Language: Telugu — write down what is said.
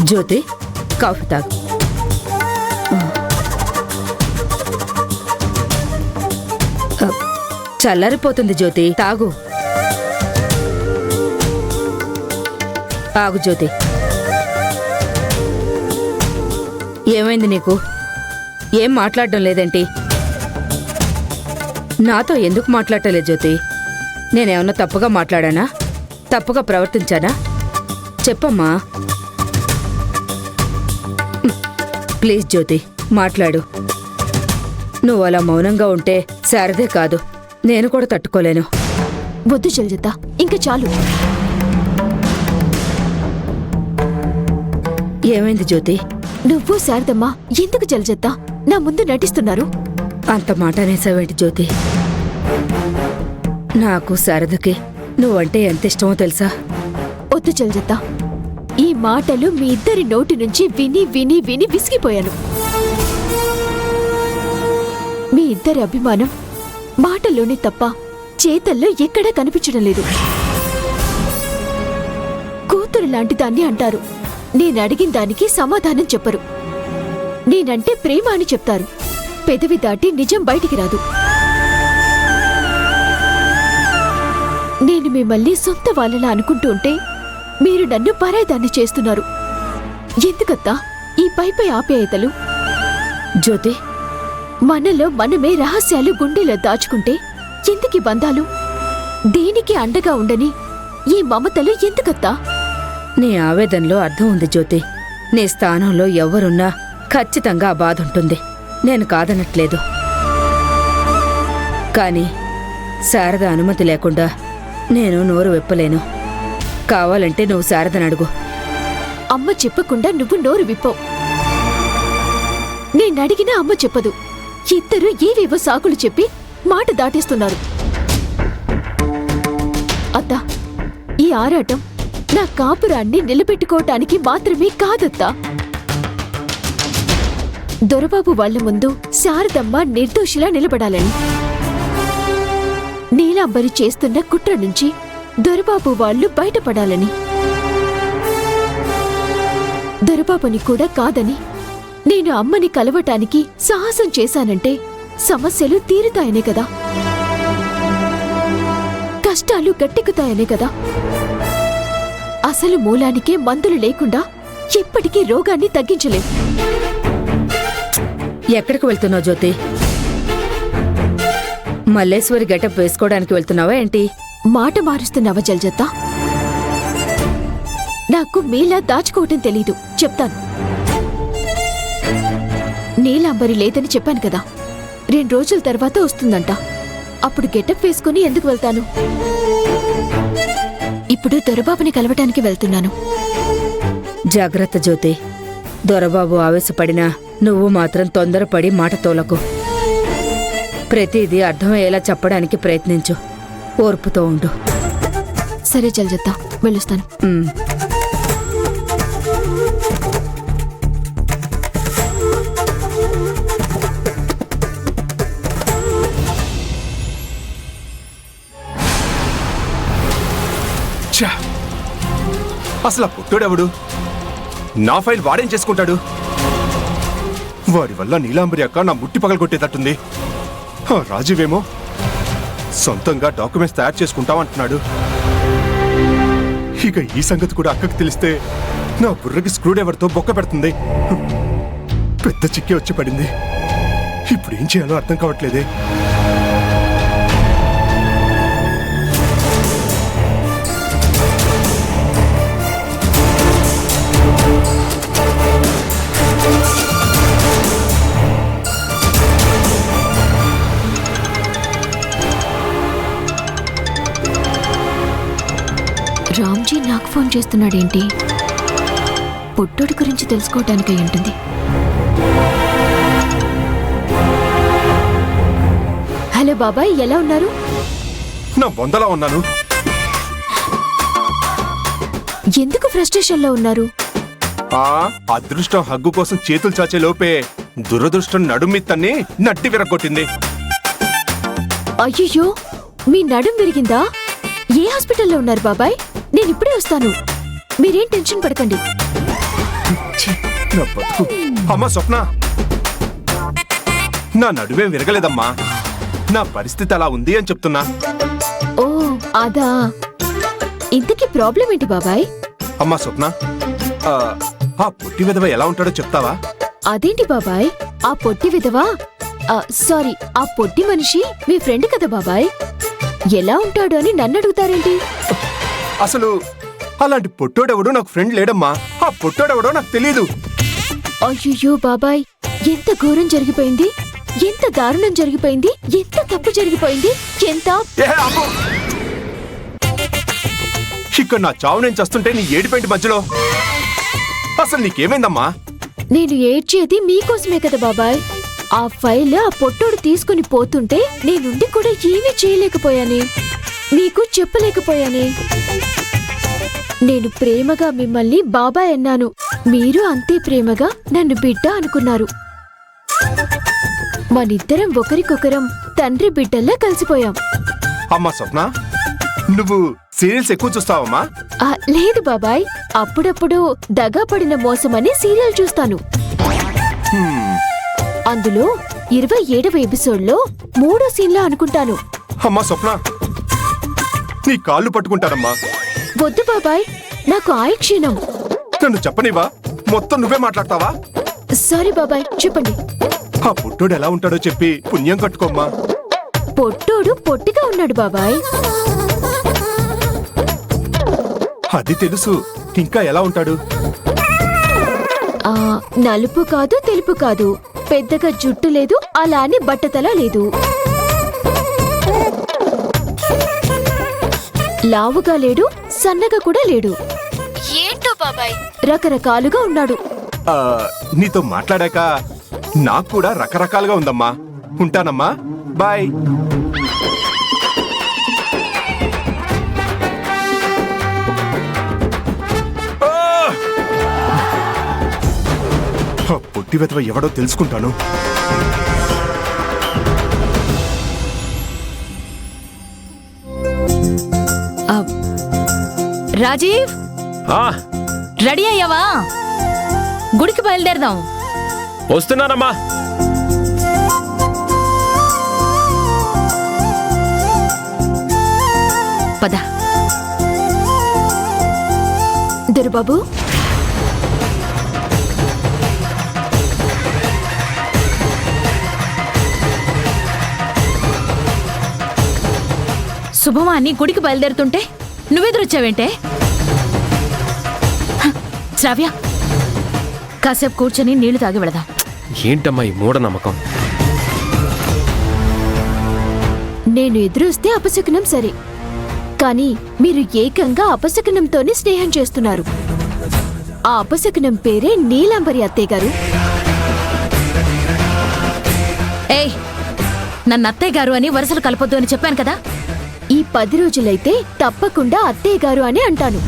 జ్యోతి, కాఫీ తాగు. చల్లారిపోతుంది జ్యోతి, తాగు. ఆగు జ్యోతి. ఏమైంది నీకు? ఏం మాట్లాడడం లేదేంటి? నాతో ఎందుకు మాట్లాడటలేదు జ్యోతి? నేనేమన్నా తప్పుగా మాట్లాడానా? తప్పుగా ప్రవర్తించానా? చెప్పమ్మా. ప్లీజ్ జ్యోతి, మాట్లాడు. నువ్వు అలా మౌనంగా ఉంటే శారదే కాదు, నేను కూడా తట్టుకోలేను. వద్దు జలజత్త, ఇంకా చాలు. ఏమైంది జ్యోతి? నువ్వు శారదమ్మ ఎందుకు జలజత్త నా ముందు నటిస్తున్నారు? అంత మాట అనేసావేంటి జ్యోతి? నాకు శారదకి నువ్వంటే ఎంత ఇష్టమో తెలుసా? వద్దు జలజత్త, ఈ మాటలు మీ ఇద్దరి నోటి నుంచి విని విని విని విసిగిపోయాను. మీ ఇద్దరి అభిమానం మాటల్లోనే తప్ప చేతల్లో ఎక్కడా కనిపించడం లేదు. కూతురు లాంటి దాన్ని అంటారు, నేనడిగిన దానికి సమాధానం చెప్పరు. నేనంటే ప్రేమ అని చెప్తారు, పెదవి దాటి నిజం బయటికి రాదు. నేను మిమ్మల్ని సొంత వాళ్ళలా అనుకుంటూ ఉంటే మీరు నన్ను పరాయిదాన్ని చేస్తున్నారు. ఎందుకత్తా ఈ పైపై ఆప్యాయతలు? జ్యోతి, మనలో మనమే రహస్యాలు గుండెలో దాచుకుంటే ఎందుకీ బంధాలు? దేనికి అండగా ఉండని ఈ మమతలు ఎందుకత్తా? నీ ఆవేదనలో అర్థం ఉంది జ్యోతి. నీ స్థానంలో ఎవరున్నా ఖచ్చితంగా ఆ బాధ ఉంటుంది, నేను కాదనట్లేదు. కానీ శారద అనుమతి లేకుండా నేను నోరు విప్పలేను. కావాలంటే నువ్వు శారదను అడుగు. అమ్మ చెప్పకుండా నువ్వు నోరు విప్పవు. నేనడిగినా అమ్మ చెప్పదు. ఇద్దరు ఏవేవో సాకులు చెప్పి మాట దాటేస్తున్నారు. అత్తా, ఈ ఆరాటం నా కాపురాన్ని నిలబెట్టుకోవటానికి మాత్రమే కాదత్తా. దొరబాబు వాళ్ల ముందు శారదమ్మ నిర్దోషిలా నిలబడాలని, నీలాంబరి చేస్తున్న కుట్ర నుంచి దొరబాబు వాళ్ళు బయటపడాలని. దొరబాబుని కూడా కాదని నేను అమ్మని కలవటానికి సాహసం చేశానంటే సమస్యలు తీరుతాయనే కదా, కష్టాలు గట్టెక్కుతాయనే కదా. అసలు మూలానికే మందులు లేకుండా ఎప్పటికీ రోగాన్ని తగ్గించలేం. ఎక్కడికి వెళ్తున్నావు జ్యోతి? మల్లేశ్వరి గెటప్ వేసుకోవడానికి వెళ్తున్నావా ఏంటి? మాట మారుస్తున్నావా జల్జత్త? నాకు మీలా దాచుకోవటం తెలీదు, చెప్తాను. నీలాంబరి లేదని చెప్పాను కదా, 2 రోజుల తర్వాత వస్తుందంట. అప్పుడు గెటప్ వేసుకుని ఎందుకు వెళ్తాను? ఇప్పుడు దొరబాబుని కలవటానికి వెళ్తున్నాను. జాగ్రత్త జ్యోతి. దొరబాబు ఆవేశపడినా నువ్వు మాత్రం తొందరపడి మాట తోలకు. ప్రతిదీ అర్థమయ్యేలా చెప్పడానికి ప్రయత్నించు. ఓర్పుతో ఉండు. సరే జల్జత్త, వెళ్ళొస్తాను. అసలు పుట్టోడెవడు? నా ఫైల్ వాడేం చేసుకుంటాడు? వాడి వల్ల నీలాంబరి అక్క నా ముట్టి పగలగొట్టేటట్టుంది. రాజీవేమో సొంతంగా డాక్యుమెంట్స్ తయారు చేసుకుంటామంటున్నాడు. ఇక ఈ సంగతి కూడా అక్కకి తెలిస్తే నా బుర్రకి స్క్రూడ్రైవర్తో బొక్క పెడుతుంది. పెద్ద చిక్కే వచ్చి పడింది. ఇప్పుడు ఏం చేయాలో అర్థం కావట్లేదే. రామ్జీ నాకు ఫోన్ చేస్తున్నాడేంటి? పుట్టోడి గురించి తెలుసుకోవటానికై ఉంటుంది. హలో బాబాయ్, ఎలా ఉన్నారు? నా బొందలా ఉన్నాను. ఎందుకు ఫ్రస్ట్రేషన్లో ఉన్నారు? అదృష్టం హగ్గు కోసం చేతులు చాచే లోపే దురదృష్టం నడుమిత్తన్ని నట్టి విరగొట్టింది. అయ్యో, మీ నడుం విరిగిందా? ఏ హాస్పిటల్లో ఉన్నారు బాబాయ్? నేను ఇప్పుడే వస్తాను, మీరేం టెన్షన్ పడకండి. ఛీ, నా బతుకు. అమ్మా స్వప్న, నా నడువేం విరగలేదమ్మా. నా పరిస్థితి అలా ఉంది అని చెప్తున్నా. ఓ అదా, ఇంతకీ ప్రాబ్లం ఏంటి బాబాయ్? అమ్మా స్వప్న, ఆ పుట్టి విధవ ఎలా ఉంటాడో చెప్తావా? అదేంటి బాబాయ్, ఆ పొట్టి విధవా సారీ, ఆ పొట్టి మనిషి మీ ఫ్రెండ్ కదా బాబాయ్, ఎలా ఉంటాడు అని నన్ను అడుగుతారేంటి? అసలు అలాంటి పొట్టోడెవడో నాకు ఫ్రెండ్ లేడమ్మా. ఆ పొట్టోడెవడో నాకు తెలీదు. అయ్యో బాబాయ్, ఎంత ఘోరం జరిగిపోయింది, ఎంత దారుణం జరిగిపోయింది, ఎంత తప్పు జరిగిపోయింది, ఎంత ఏ అమ్మో! ఇక్కడ నా చావు నేను చస్తుంటే నీ ఏడిపోయింటి మధ్యలో. అసలు నీకేమైందమ్మా? నేను ఏడ్చేది మీకోసమే కదా బాబాయ్. ఆ ఫైల్ ఆ పొట్టోడు తీసుకుని పోతుంటే నేనుండి కూడా ఏమీ చేయలేకపోయానే, మీకు చెప్పలేకపోయానే. నేను ప్రేమగా మిమ్మల్ని బాబాయ్ అన్నాను, మీరు అంతే ప్రేమగా నన్ను బిడ్డ అనుకున్నారు. మనిద్దరం ఒకరికొకరం తండ్రి బిడ్డల్లా కలిసిపోయాం. అమ్మా స్వప్న, నువ్వు సీరియల్స్ ఎక్కువ చూస్తావమ్మా? లేదు బాబాయ్, అప్పుడప్పుడు దగా పడిన మోసమని సీరియల్ చూస్తాను. అందులో 27వ ఎపిసోడ్లో 3వ సీన్లా అనుకుంటాను. అమ్మా స్వప్న, నీ కాళ్ళు పట్టుకుంటానమ్మా. వద్దు బాబాయ్, నాకు ఆయుక్షీణం. నన్ను చెప్పనివా? మొత్తం నువ్వే మాట్లాడతావా? సారీ బాబాయ్, చెప్పండి. ఆ పుట్టోడు ఎలా ఉంటాడో చెప్పి పుణ్యం కట్టుకోమ్మా. పొట్టోడు పొట్టిగా ఉన్నాడు బాబాయ్. అది తెలుసు, ఇంకా ఎలా ఉంటాడు? నలుపు కాదు తెలుపు కాదు, పెద్దగా జుట్టు లేదు, అలా అని బట్టతల లేదు, లావుగా లేడు, సన్నగా కూడా లేడు. ఏంటో బాబాయ్, రకరకాలుగా ఉన్నాడు. నీతో మాట్లాడాక నాకు కూడా రకరకాలుగా ఉందమ్మా. ఉంటానమ్మా, బాయ్. పొట్టి వెతవ ఎవడో తెలుసుకుంటాను. రాజీవ్, రెడీ అయ్యావా? గుడికి బయలుదేరదాం. వస్తున్నానమ్మా. పద. దొరబాబు, శుభమాని గుడికి బయలుదేరుతుంటే నువ్వెదురొచ్చావేంటే? శ్రావ్య, కాసేపు కూర్చొని నీళ్లు తాగి వెళదాం. ఏంటమ్మా ఈ మూఢనమ్మకం? నేను ఎదురొస్తే అపశకునం సరే, కానీ మీరు ఏకంగా అపశకునంతోనే స్నేహం చేస్తున్నారు. ఆ అపశకునం పేరే నీలాంబరి అత్తయ్య గారు. ఏయ్, నన్ను అత్తయ్య గారు అని వరుసలు కలపొద్దు అని చెప్పాను కదా. ఈ 10 రోజులైతే తప్పకుండా అత్తయ్య గారు అని అంటాను.